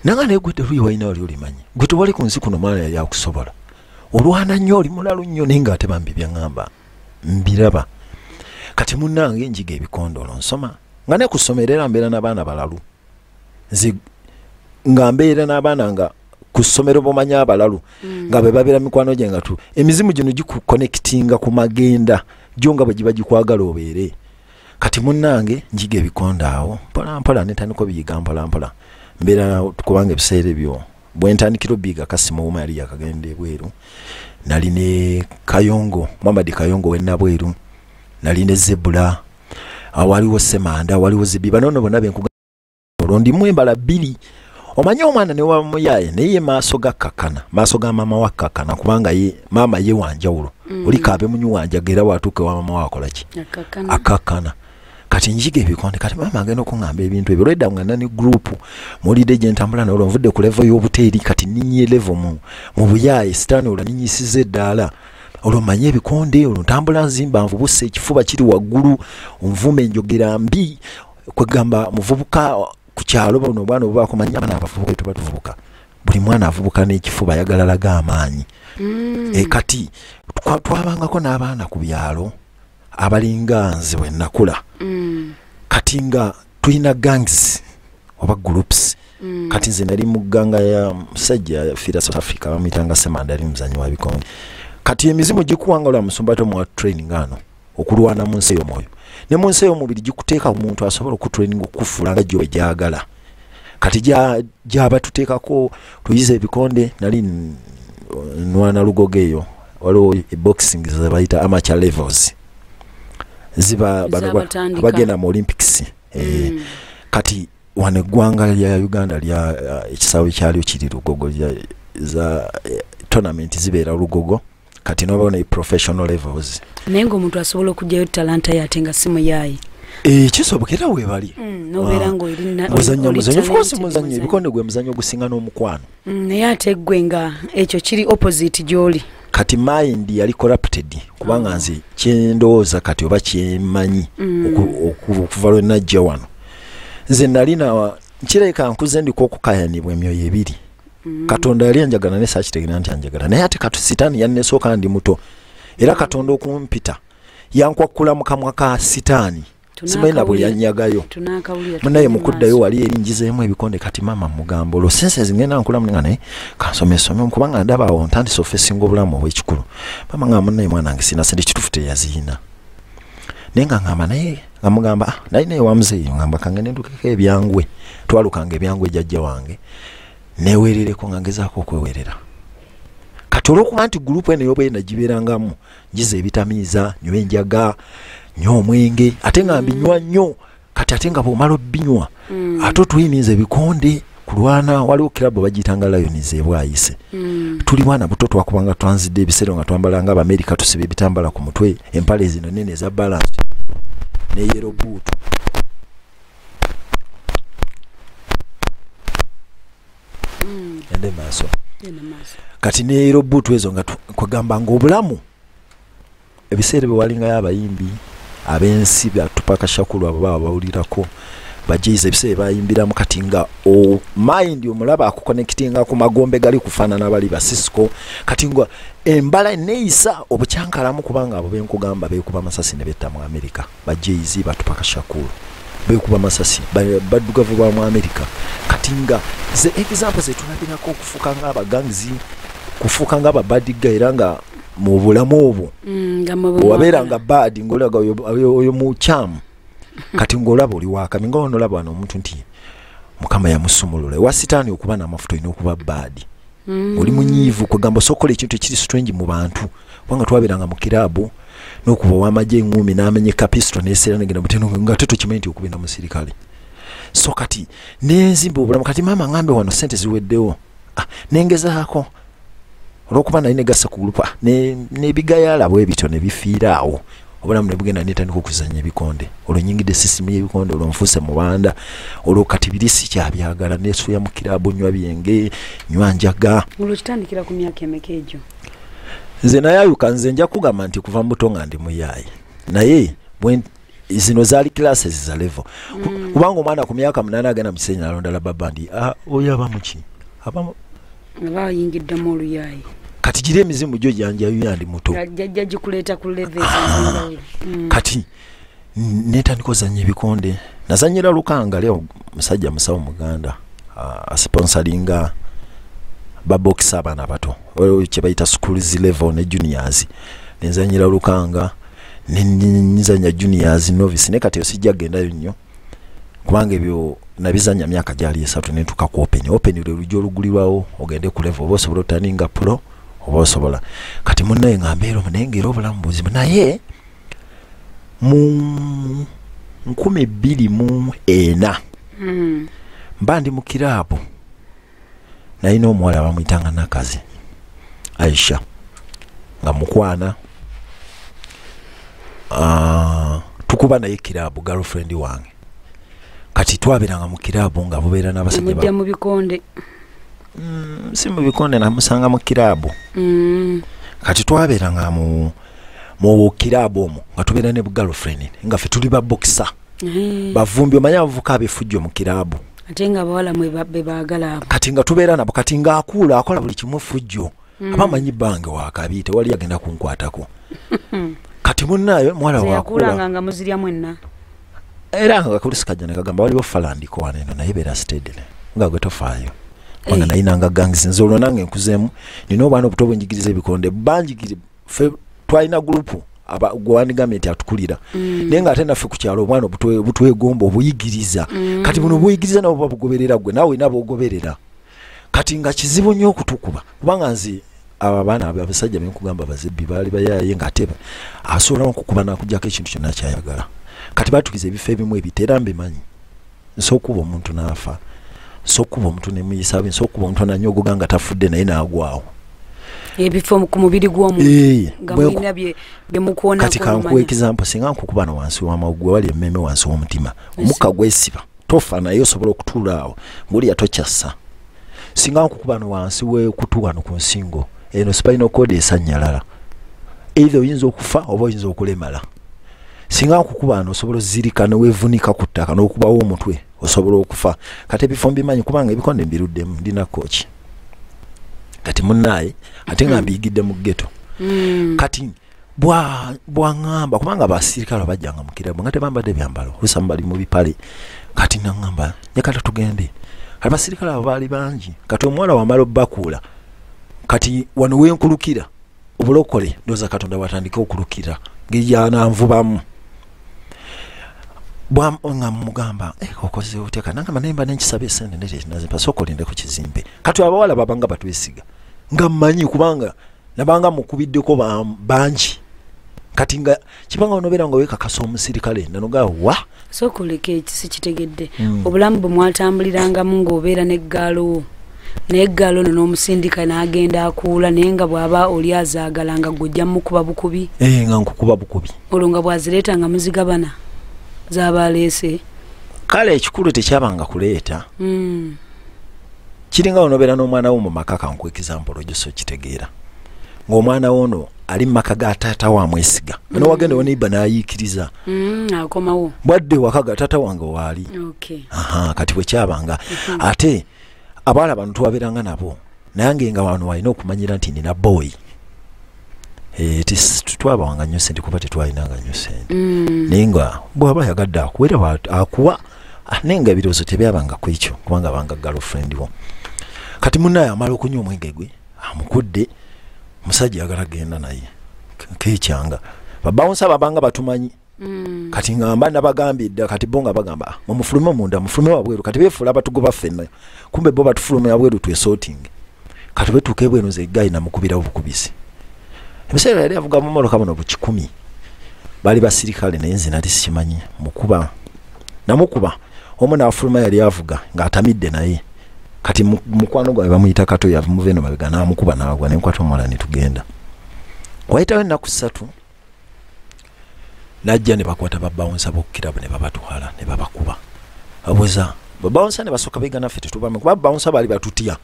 nanga ne gwe teruyi wayina oli olimanye gwe tewali ku nsi kuno mwana yali akusobola olwana nnyo oli mulalu nnyo naye ng'ate bambi byangamba mbiraba kati munnange njiga ebikondolo nsoma nga ne kusomerera mbeera n'abaana balalu nga mbeera n'abaana nga ku ssomero bomanya abalalu nga be babeera mikwano gye nga tu emizimu gino gikuconnectinga ku magenda gyo nga bwe giba gikwagala obeere. Kati munnange njiga ebikonde awo mpola netandika biyiga mpola mbeera kubanga ebiseera ebyo bwe ntandikira obiyiga Kasimo Ouma yali yakagenda ebweru nali ne Kayongo Muhammad Kayongo w'ennabweru nali ne Zebula waliwo Semanda waliwo Zibiba nono bonna benkuga ndimu embala 2 omanye omwana ne wa muyaye naye maaso ga kakana maaso ga mama wa kakana kubanga ye mama ye wanjawulo oli kabe munyu wanjagera watuke wa mama wakola ki akakana. Kati njiga ebikonde kati mama agenda okungamba ebintu ebyo lwedda nga nani group mulide gye ntambula n'olwo nvudde ku level y'obuteeri kati ninyi level mu buyaye sitani olwo ninyisize eddala olwo manye ebikonde olwo ntambula nzimba nvubuse ekifuba kiri waggulu onvuma enjogera mbi kwegamba muvubuka ku kyalo bano bwana obaako manya abaana abavubuka tuba tuvubuka buli mwana avubuka n'ekifuba ayagala laga amaanyi. Kati twabangako n'abaana ku byalo abalinga nze bwe nakula kati nga tulina gangs oba groups kati nze nali mu gganga ya musajja fira South Africa bamitanga Semanda ali muzanyi wa bikonde kati emizimu gikuwangala musumbato mu training ano okulwana mu nsi y'omwoyo ne mu nsi y'omubiri gikuteeka omuntu asobola okutraining okufula nga gyo bejagala kati gyaba tuteekako tuyize ebikonde nali nwana lugogo eyo waliwo boxing zabayita amateur levels ziba bagenda mu Olympics kati wane gwanga lya Uganda lya ekisawe kyalyo kiri lugogo za tournament zibeera lugogo kati nobona professional levels nengo omuntu asobola okujjayo talanta yate nga simu yayi kisobokera webali nobeera ng'olina muzanyo of course muzanyo ebikonde gwe muzanyo ogusinga n'omukwano naye ate gwe nga ekyo kiri opposite gy'oli kati mind yali corrupted kubanga nze kyendowooza kati oba kyemanyi okuva lwe najja wano nze nalina nkireka nkuze ndiko okukayanibwa emyoyo ebiri Katonda yali anjagala ne sakitegera nti anjagala naye ate katu sitaani yannesooka ndi muto era Katonda okumpita yankwakula mu kamwa ka sitaani simanyi na bwe yanyagayo munaye mukuddayo wali eringizeemu ebikonde kati mama mugambo olwo sense zingenda nkulamu nga naye kansomesome kubanga ndaba awo ntandise ofeesinga obulamu obw'ekikulu mama nga munaye mwana wange sina sente kituufu teyaziina naye nga ngamba naye nga mugamba naye naye wamuzeeyo ngamba kangende ndukeko ebyangwe twalukanga ebyangwe jjajja wange neewerereko nga ngezaako okwewerera kati olw'okuba nti gurupu eno yoba enagibeerangamu ngiza ebitamiiza nywa enjaga nywa omwenge ate nga mbinywa nnyo kati ate nga bw'omala obbinywa ate otuyiniza ebikonde kulwana waliwo kirabu bagiyitanga Lions ebwayise tuli bwana buto twakubanga twanzidde ebiseero nga twambalanga Abamerika tusiba ebitambala ku mutwe empale zino nene eza balance ne yero buutu ende maaso kati ne yero buutu ezo nga kwagamba ng'obulamu ebiseera bwe walingayo abayimbi abensi batupaka shakulu abo baba bawulirako bajize ebiseera bayimbiramu kati nga mind omulaba akuconnectinga ku magombe gali kufaanana bali ba Cisco kati nga embala neeyisa obukyankalamu kubanga abo benkugamba beekuba masasi ne betta mu Amerika bajize batupaka shakulu beekuba masasi baddugavu ba mu Amerika kati nga ze example zetulabirako okufuuka nga abaganzi kufuuka nga ababadiga era nga mu bulamu obwo wabeera nga bad ng'olaga oyo mukyamu kati ng'olaba oli waakami nga onolaba wano omuntu nti Mukama yamusumulula ewa sitaani okuba n'amafuta olina okuba bad oli munyiivu kwegamba osokola ekintu ekiri strange mu bantu kubanga twabeeranga mu kiraabu n'okuba ow'amagye eŋŋumi n'amenyeka pisito n'eseera negenda muteno nga te tokimanyi nti okubenda musirikale so kati nenzimba obulamu kati maama ngambe wano sente ziweddewo nengezaako olwokuba nali negasa ku gulupa n'ebigayaala bwe bito ne bifiira awo obulamu ne bugenda netandika okuzanya ebikonde olwo nyingidde sisimu y'ebikonde olwo nfuuse mubanda olwo kati biri sikyabyagala nesuya mu kiraabu nywa byenge nywa njaga olwo kitandikira ku myaka emeka egyo nze nayayuka nze nja kugamba nti kuva muto nga ndi muyaayi naye zino zaali classes za level kubanga omwana ku myaka 8 agenda mu kisenyi nalonda la babandi oyo aba muki aba bayingiddemu oluyaayi kati gira emizimu gyo janjayo yandi muto jajja gikuleeta ku level kati netandika ozanya ebikonde nazanyira Lukanga leo musajja musawo muganda sponsoringa babokisa abaana abato kye bayita schools level ne juniors nenzanyira Lukanga nenzanya juniors novice ne kati osijja gendayo nnyo kubanga ebyo nabizanya myaka gyali 3 netuka ku open lwe lujo olugulirwawo ogende ku level oba osobola otaninga pro oba osobola kati munnaye ngambeera omunengera obulamu buzibu naye mu 2004 mba ndi mu kiraabu nalina omuwala bamuyitanga Nakazi Aisha nga mukwana tukuba naye kiraabu girlfriend wange kati twabeeranga mu kiraabu nga bubeera n'abasajja mu bikonde si mu bikonde namusanga mu kiraabu kati twabeeranga mu kiraabu omwo nga tubeera ne girlfriend nga ffe tuli babokisa bavumbi omanya abavuka abefujjo mu kiraabu ate nga abawala be baagala abo kati nga tubeera nabo kati nga akuula akola buli kimu fujjo abamanyi bange wakabi tewali agenda kunkwatako kati munnayo mwala wakulanga nga muzirya mwenna era nga kulisikajja nekagamba waliwo falandiko waneno naye beera steadily nga gwe tofaayo wanga nayinanga gangi nze olwo nange nkuzeemu nina obwana obuto bwenjigiriza ebikonde banjigire fe twalina gurupu gwandigambye nti atukulira naye nga ate naffe ku kyalo obwana obutwegomba obuyigiriza kati buno obuyigiriza nabo babugoberera gwe naawe nabo ogoberera kati nga kizibu nnyo okutukuba kubanga nze abo abaana abasajja benkugamba bazebbi baali bayaye nga ate asobola okukuba nakujjako ekintu kyonna kyayagala kati batukiza ebifo ebimu ebitera mbimanyi nsookuba omuntu n'afa nsookuba omuntu nemuyisabe nsookuba omuntu ananyogoga nga tafudde naye n'agwawo ebifo ku mubiri gw'omuntu nga mulina bye mukuona kati kankuwa example singa nkukuba no wansi w'amagwe wali emmeme wansi w'omutima omukka gwesiba tofa naye osobola okutuula awo ng'oli yatokyassa singa nkukuba no wansi w'ekutu wano ku nsingo eno spinal cord esanyalala either oyinza okufa oba oyinza okulemala singa nkukuba no osobola ozirika ne weevunika ku ttaka n'okubawo omutwe osobola okufa kati ebifo mbimanyi kubanga ebikonde mbiruddemu ndina kooki kati munnaye ate nga mbiyigidde mu ghetto kati bwangamba kubanga abasirikale bajjanga mu kirabo nga tebambadde byambalo olusamu bali mu bipale kati nangamba nyekata tugende abasirikale abo baali bangi kati omwana wamala obbakuula kati wano wenkulukira obulokole ndoza Katonda watandika okulukira ng'ijana nvubamu nga mugamba okoze oteka nangamba nemba n'enkisaba esente nezimpa sokolinde ku kizimbe kati abawala babanga batwesiga nga mmanyi kubanga nabanga mukubiddeko bangi kati nga kibanga onobera nga wekakasa omusirikale nanoga wa sokoleke ekisi kitegedde obulamu bwe mwatambulirangamu ng'obeera n'eggaalo n'omusindika n'agenda akuula naye nga bw'aba oli azaagala nga gw'ojja mukuba bukubi nga nkukuba bukubi olwo nga bwazireeta nga muzigabana z'abaleese kale ekikulu tekyabanga kuleeta kiringa onobeera n'omwana wo mu maka kanku example ojoso kitegeera ng'omwana wono ali mu maka ga taata wamwesiga ono wagenda woniba n'ayiikiriza akomawo bwadde waka ga taata wange waali kati bwe kyabanga ate abawala bano tuwaberanga nabo nange nga wano walina okumanyira nti nina boy tutwabawanga nnyo sente kuba tetwalinanga nnyo sente naye nga bw'aba yagadde akuwera akuwa naye nga ebirowoozo tebyabanga ku ekyo kubanga abanga girlfriend wo kati munnaye amala okunywa omwenge gwe amukudde musajja yagala genda naye kekyanga babawunsa babanga batumanyi kati ngamba nabagambye dda kati bo nga bagamba mumufulume munda mufulume wabweru kati beefula abatugoba ffenna kumbe bo batufulume wabweru twesorting kati betuuka ebweno ze gayi namukubira obukubisi ebiseera yali avuga mu mmotoka buno bukikumi baali basirikale naye nze nali sikimanyi namukuba omu n'afuluma yali avuga ng'atamidde naye kati mukwano gwawe bamuyita kato yamuva eno mabega n'amukuba n'agwa nenkwata omulala ne tugenda wayitawo ennaku 3 najja ne bakwata babawunsa b'okukirabo ne babatwala ne babakuba abweza babawunsa ne basooka beegana ffe tetubamu kuba babawunsa baali batutya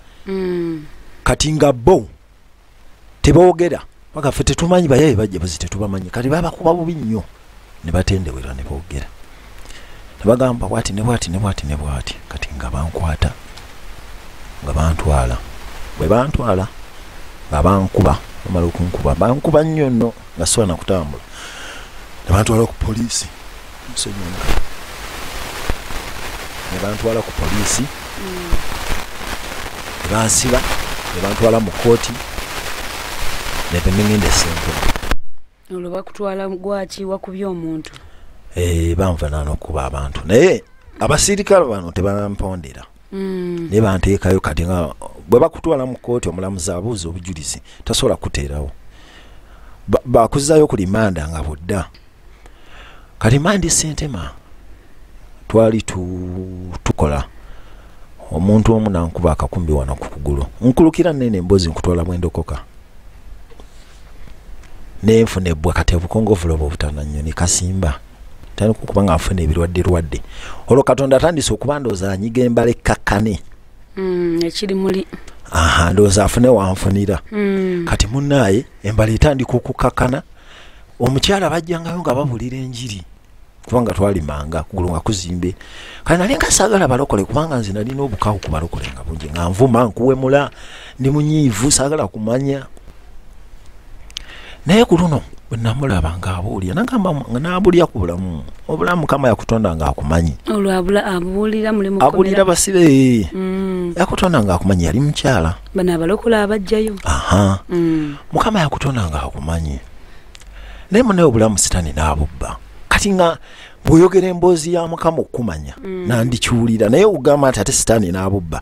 kati nga bo teboogera paka ffe tetumanyi bayaye bajja bazi tetubamanyi kati babakuba bubi nnyo ne batendewera ne boogera ne bagamba bwati ne bwati ne bwati ne bwati kati nga bankwata nga bantwala bwe bantwala nga bankuba bamala okunkuba bankuba nnyo nno nga siwana kutambula ne bantwala ku poliisi musonyonga ne bantwala ku poliisi ne bansiba ne bantwala mu kooti ne bemengende sente olwo bakutwala gwaki wakubye omuntu banva n'okuba abantu naye abasirikale bano tebampondera naye banteekayo kati nga bwe bakutwala mu kooti omulamuzi abuuza obujulizi tasobola kuteerawo bakuzzayo ku limanda nga budda kati mandi sentema twali tukola omuntu omu nankuba akakumbi wano ku kugulu nkulukira nene emboozi nkutwala mwendokoka nenfuna ebbwa kati obukongovulo obutananyoni kasimba tani kubanga afuna ebirwadde olwo Katonda atandise okuba ndooza anyiga embala ekkakkane ekiri muli ndooza afune wanfunira kati munnaye embala etandika okukkakkana omukyala bajjangayo nga babulira enjiri kubanga twalimanga kugulu nga kuzimbe kati nali nga saagala balokole kubanga nze nalina obukawo ku balokole nga bungi nga nvuma nkuwemula ndi munyiivu saagala kumanya naye ku luno bwe namulaba ng'abuulira nagamba n'abulya ku bulamu obulamu Mukama yakutonda ng'akumanyi abulira basibe yakutonda ng'akumanyi yali mukyala bano abalokola abajjayo Mukama yakutonda ng'akumanyi naye munaye obulamu sitani n'abubba kati nga bw'oyogera emboozi ya Mukama okumanya nandikiwulira naye ogamba nti ate sitaani n'abubba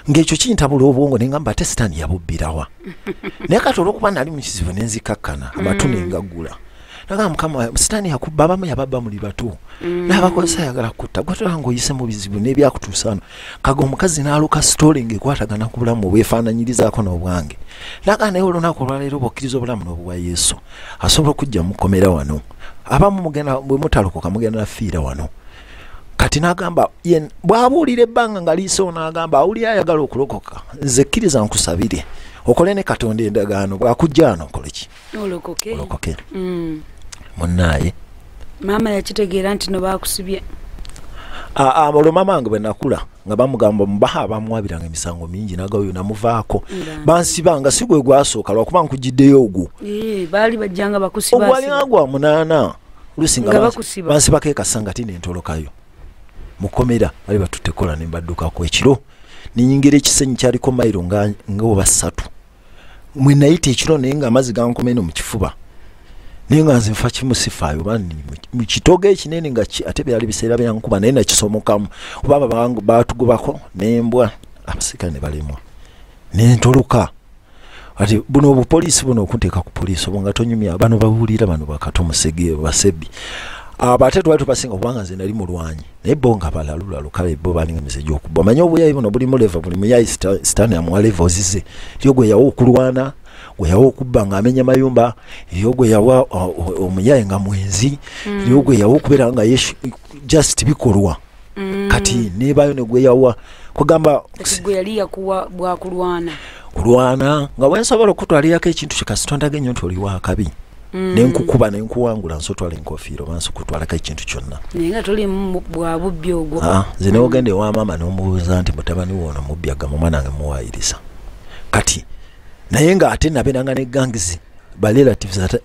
ng'ekyo kintabula obwongo ne ngamba ate sitaani yabubbirawa naye kati olw'okuba nali mu kizibu ne nzikakkana amatu ne ngaggula naga mukama sitani yakubba abamu yababba muli bato n'abakozesa ayagala kutta gwatula ng'oyise mu bizibu n'ebyakutuusaano kaga omukazi n'aluka story ng'ekwatagana ku bulamu bwefaananyirizaako n'obwange naga naye olunaku olwaleero bw'okkiriza obulamu n'obwa yesu asobola okujja mukomera wano abamu mugenda bwe mutalokoka mugenda nafiira wano kati n'agamba bw'abuulira ebbanga nga liisewo n'agamba awulira ayagala okulokoka nze kkiriza nkusabire okole ne Katonda endagaano bw'akujja ano okole ki olokoke munnaaye maama yakitegeera nti no baakusibye olwo maama wange bwe nakula nga bamugamba mubaha abamuwabiranga emisango mingi nagayo namuvaako bansibanga si gwe gwasooka lwakuba nkugiddeyo ogwo baali bajjanga bakusiba ogwalinga gwa munaana oluusi nga bansibako ekasanga ti nentolokayo mukomera bali batutekola ne mbaddukako ekiro ninyingira ekisenyi kyaliko mayiro nga oba 3 mwe nayita ekiro naye nga amazzi gankomeno mu kifuba naye nga nze nfa kimusifaayo bani mu kitogo ekinene nga ate byali biseera byankuba naye nakisomokamu oba baatugobako n'embwa abasika ne balemwa nentoloka ati buno obupoliisi buno okunteeka ku poliisi obwo nga tonyumya bano babuulira bano bakato musege basebbi ate twali tubasinga kubanga nze nali mulwanyi naye bo nga balalula kale bo balinga emisejja okubba omanyi obuyayi buno buli muleva buli muyayi sitaani amuwa leva ozize eriyo gwe yawa okulwana gwe yawa okubba ng'amenya mayumba eriyo gwe yawa omuyayi nga mwenzi eriyo gwe yawa okubeera nga just bikolwa kati nebayo ne gwe yawa kugamba gwe yali yakuwa bwakulwana nga bwensobola okutwalirako ekintu kikasitondage nnyo nti oli wakabi nenkukuba nenkuwangula nsotwala enkofiira oba nsokutwalako ekintu kyonna naye nga toli bwa bubbi ogwo nze neogende ewa maama n'omubuuza nti mutabani woono mubbi agamba omwana wange muwaayiriza kati naye ng'ate nabeeranga ne gangizi barelatives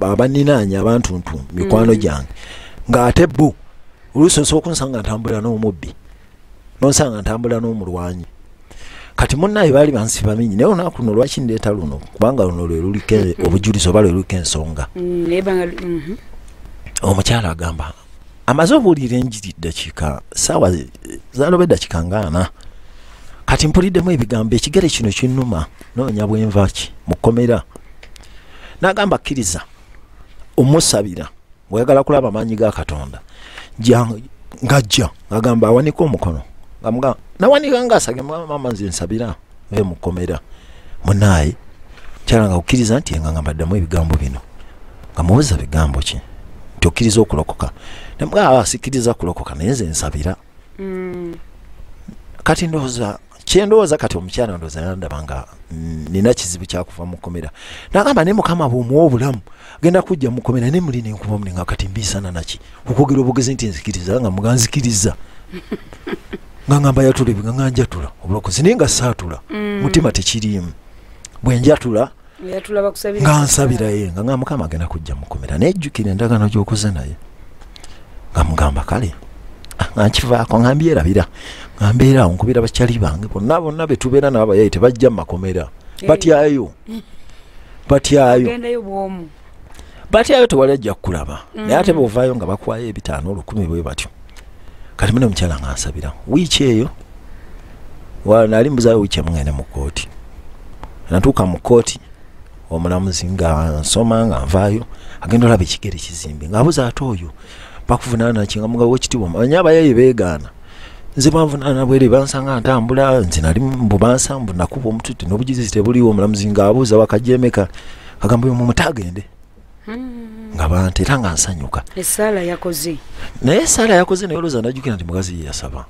abaninaanya abantuntu mikwano gyange ng'ate bo oluusi osobola okunsanga ntambula n'omubbi nonsanga ntambula n'omulwanyi kati munnaye baali bansiba mingi naye olunaku luno lwaki ndeeta luno kubanga luno lwe luliko obujulizi oba lwe luliko ensonga omukyala agamba amaze obuulira enjiri ddakiika saawa zaloba eddakiika nga 4 kati mpuliddemu ebigambo ekigere kino kinnuma noonya bwenva ki mukomera n'agamba kkiriza omusabira bweyagala kulaba amaanyi ga Katonda ngajja ngagamba awanika omukono ngamuga nawanika ngaasage mama nze nsabira oyo mukomera munaaye kyala nga okkiriza nti nga ngambaddamu ebigambo bino nga mubuuza bigambo ki nti okkiriza okulokoka namuga asikiriza kulokoka naye nze nsabira kati kyendowooza kati omukyala ndowooza yandaba nga nina kizibu kyakuva mukomera nagamba naye mukama bw'omuwa obulamu genda kujja mukomera ne muli nenkuba mulinga kati mbiisana naki okwogera obugezi nti nzikiriza nga muganzikiriza nga ngamba yatula ebiganga njatula obulokozi naye nga saatula mutima tekirimu bwe njatula nga nsabira ye nga mukama agenda kujja mukomera naye jjukira endagaano gy'okoze naye nga mugamba kale nga nkivaako nga mbyerabira nga mbeera awo nkubira bakyali bange bonna be tubeera n'abayayi tebajja mu makomera batyayo tewali ajja kukulaba naye ate bw'ovaayo nga bakwayo 5 or 10 bwe batyo kati muno omukyala nga nsabira wiiki eyo nali mbuzaayo wiiki emugende mu kooti natuuka mu kooti omulamuzi nga nsoma nga nvaayo agenda olaba ekigere kizimbe ng'abuza ate oyo bakuvunaana ki nga mugawo ekitiibwa manya abayayi beegaana nze banvunaana bwere bansanga ntambula nze nali mbubansa mbu nakuba omututte n'obujulizi tebuliwo omulamuzi ng'abuuza wakajemeka agamba oyo mumutagende nga bante era nga nsanyuka essaala yakoze naye olowooza najjukira nti mugazi ye yasaba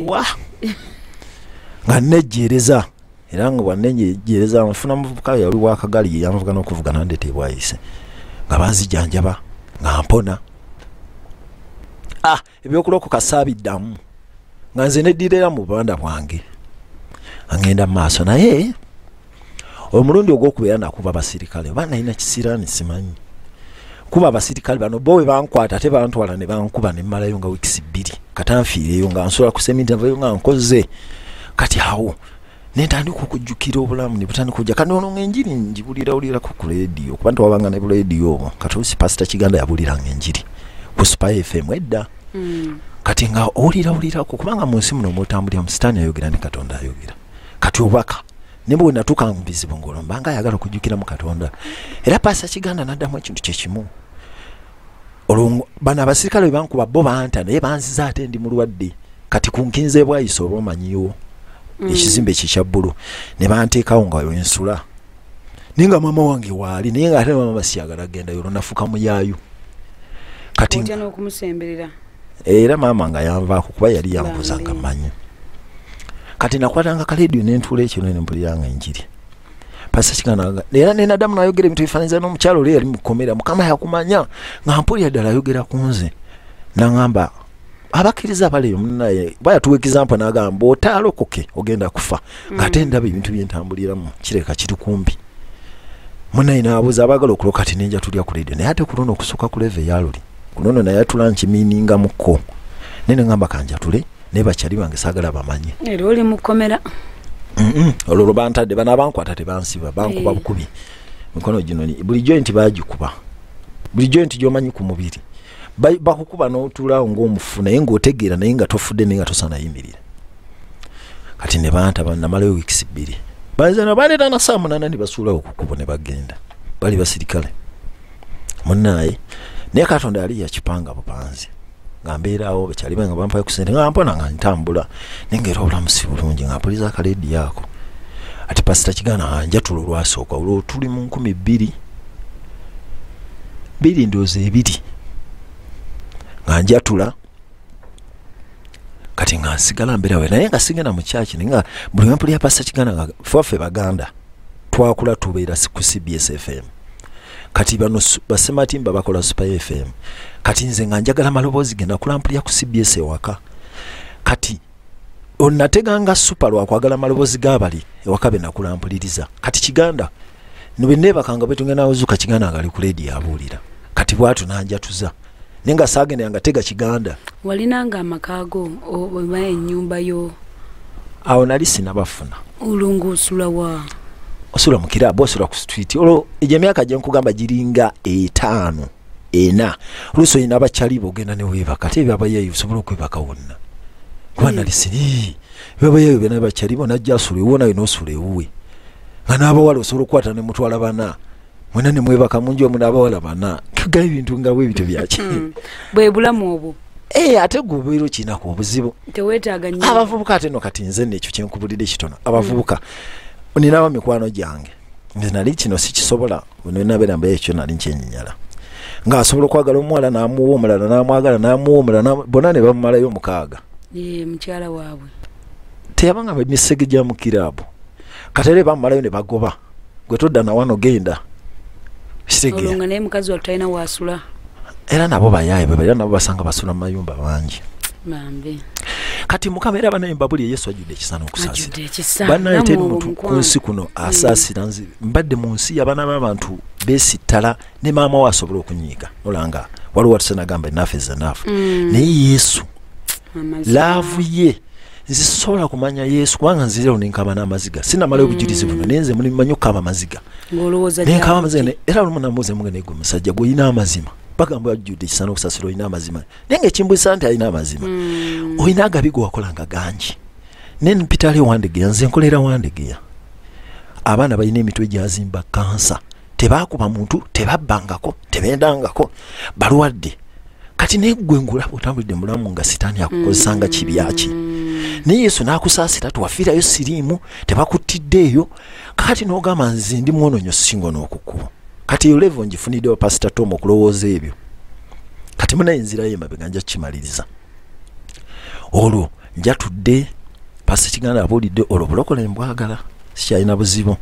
wa nga nejjeereza era nga bwannejjeereza nfuna muvubuka yali wakagali yanvuga n'okuvuga nandeeta ebwayise nga banzijanjaba nga mpona ebyokulokoka saabiddamu nga nze neddirera mu bubanda bwange angenda mu maaso naye omulundi ogw'okubeera nakuba abasirikale oba nalina kisiraani simanyi kuba abasirikale bano bo bwe bankwata ate bantwala ne bankuba ne mmalayo nga wiikisi 2 katanfiireyo nga nsobola kusementi nvayo nga nkoze kati awo nentandika okujjukira obulamu ne butandika kujja kati ono ng'enjiri njibuliraulirako ku leediyo kuba ntwabanga ne buleediyo katuusi pasita Kiganda yabuliranga enjiri ku Spy FM edda kati nga owuliraulirako kubanga mu nsi muno mwotambulira mu sitaani ayogera ne Katonda ayogera kati obubaka ne bwe natuuka mu bizibu ng'olwo mbanga ayagala okujjukira mu Katonda era pasita Kiganda n'addamu ekintu kyekimu olwo bana abasirikale bankuba bo banta naye banziza ate ndi mulwadde kati kunkinze bwayise oba omanyiwo ekizimbe kikya bbulu ne banteekawo nga ensula ninga mama wange waali naye nga ate mama siyagala genda yolo nafuka muyaayu kati okumusemberera era mama nga yanvaako kuba yali yambuza nga manyi kati nakwatanga kaleediyo nentuula ekyo nempuliranga enjiri pasa kikana era nenadamu nayogera ebintu bifaananiza n'omukyalo oli yali mukomera mukama yakumanya nga mpulira ddala ayogera ku nze naŋŋamba abakkiriza baleyo munaye bayatuwa example n'agamba otaalokoke ogenda kufa ng'ate ndaba ebintu byentambuliramu kireka kiri kumpi munaye n'abuuza abaagala okuloka kati nenja tulya ku leediyo naye ate ku luno okusukka ku leve eyaluli ku luno naye atula nkimiiningamukko naye neŋŋamba kanjatule naye bakyali bange saagala bamanyi era oli mukomera olwo bantadde bana bankwata tebansiba bankuba bukubi mikono gino buli joint bagikuba buli joint gyomanyi ku mubiri bakukuba n'otulaawo ng'omufu naye ng'otegeera naye nga tofudde naye nga tosana yimirira kati ne bantaba namalayo wiikisi 2 bazana baleeta na saa 8 ne basuulawo okukubo ne bagenda bali basirikale munnaye naye Katonda yali yakipanga bupanzi nga mbeeraawo bekyali nga bampayo ku sente nga mpona nga ntambula nengera obulamu si bulungi nga mpuliza akaleedi yaako ati pasita Kigana njatula olwasooka olwo tuli mu 2002 ndowooza 2 nga njatula kati nga nsigala mbeerawe naye nga sigenda mu kyaki naye nga buli mpulira pasita Kigana nga faffe baganda twakula tubeera ku CBS FM kati bano basematimba bakola Super FM kati nze nga njagala maloboozi genda kulampulira ku CBS ewaka kati onnateganga super lwakwagala maloboozi g'abali ewaka be nakulampuliriza kati Kiganda nube neebakanga bwe tugenda ozuuka Kiganda nga ali ku leedi abuulira kati bwatu nanjatuza nenga saagenda nga tega Kiganda walinanga amakaago oba ennyumba yo awo nali sinabafuna olunguusula wa osula mu kirabo osula ku street olwo emyaka gye nkugamba giringa 5 4 oluso ina abakyali bogenda ne weebaka ate byabayeeyo osobola okwebaka wonna kuba nali siri byabayeeyo bena bakyali bona ajja asula ewuwo naye n'osula ewuwe nga n'abawala osobola okukwata ne mutwala bana mwena ne mwebaka munju omu n'abawala bana tugayo ebintu nga bwe ebintu byaki bwe bulamu obwo ate gubeera okinako obuzibu teweetaaga nnyo abavubuka ate no kati nze nekyo kyenkubulira ekitono abavubuka ninaaba mikwano gyange nze nali kino sikisobola nabeera mbaye ekyo nali nkyenyinyala ng'asobola okwagala omuwala n'amuwa omulala n'amwagala n'amuwa omulala bonna ne bamumalayo 6 mukyala waabwe teyabanga emisege gya mu kiraabu kati era bamumalayo ne bagoba gwe todda na wano genda olunga naye mukazi watu talina waasula era nabo bayaaye bwe era nabo basanga basula mu mayumba bangi bambi kati mukama era banaye mbabuli Yesu ajudde ekisa n'okusaasira banaye teri muntu ku nsi kuno asaasira nzi mbadde mu nsi y'abaana b'abantu beesittala ne maama we asobola okunyiiga olanga waliwo watusenagamba enough is enough naye Yesu laavu ye nze sisobola kumanya Yesu kubanga nzireo nenkaba n'amaziga sinamalayo obujulizi buno naye nze mulimanyi okukaba amaziga nenkaba amaziga era olumu namubuuza mugende gwe musajja gwe olina amazima bagamba yajjudde ekisa n'okusaasira olina amazima naye ngaekimbwisa nti alina amazima olina agabi ge wakolanga gangi naye mpitale wandegeya nze nkolera wandegeya abaana balina emitwe gyazimba kansa tebakuba muntu tebabbangako tebendangako balwadde kati negwe ngulaba otambulidde mulamu nga sitaani akukozesanga kibyaki naye Yesu n'akusaasira tuwafiirayo siriimu tebakuttiddeeyo kati n'ogamba nze ndi mwononyo singo n'okukuba kati eyo levo ngifuniddewo pasita Tom okulowooza ebyo kati munaye enzira y'emabega nja kukimaliriza olwo njatudde pasita Kiganda abuulidde olwo bulokole mbwagala sikyalina buzibu